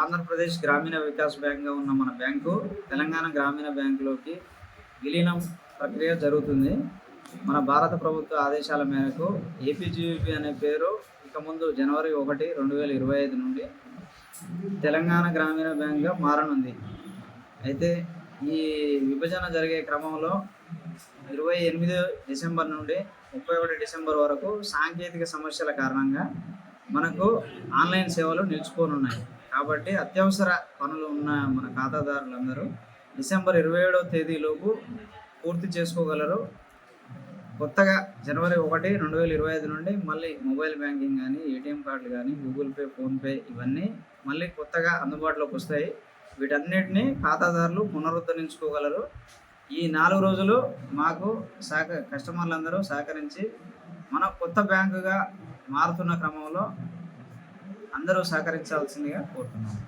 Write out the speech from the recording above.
ఆంధ్రప్రదేశ్ గ్రామీణ వికాస్ బ్యాంక్గా ఉన్న మన బ్యాంకు తెలంగాణ గ్రామీణ బ్యాంకులోకి విలీనం ప్రక్రియ జరుగుతుంది. మన భారత ప్రభుత్వ ఆదేశాల మేరకు ఏపీజీవీపీ అనే పేరు ఇక ముందు జనవరి 1, 2025 నుండి తెలంగాణ గ్రామీణ బ్యాంక్గా మారనుంది. అయితే ఈ విభజన జరిగే క్రమంలో 28 డిసెంబర్ నుండి 31 డిసెంబర్ వరకు సాంకేతిక సమస్యల కారణంగా మనకు ఆన్లైన్ సేవలు నిలిచిపోనున్నాయి. కాబట్టి అత్యవసర పనులు ఉన్న మన ఖాతాదారులందరూ డిసెంబర్ 27వ తేదీలోపు పూర్తి చేసుకోగలరు. కొత్తగా జనవరి 1, 2025 నుండి మళ్ళీ మొబైల్ బ్యాంకింగ్ కానీ, ఏటీఎం కార్డులు కానీ, గూగుల్ పే, ఫోన్పే ఇవన్నీ మళ్ళీ కొత్తగా అందుబాటులోకి వస్తాయి. వీటన్నిటిని ఖాతాదారులు పునరుద్ధరించుకోగలరు. ఈ 4 రోజులు మాకు కస్టమర్లందరూ సహకరించి మన కొత్త బ్యాంకుగా మారుతున్న క్రమంలో అందరూ సహకరించాల్సిందిగా కోరుతున్నాను.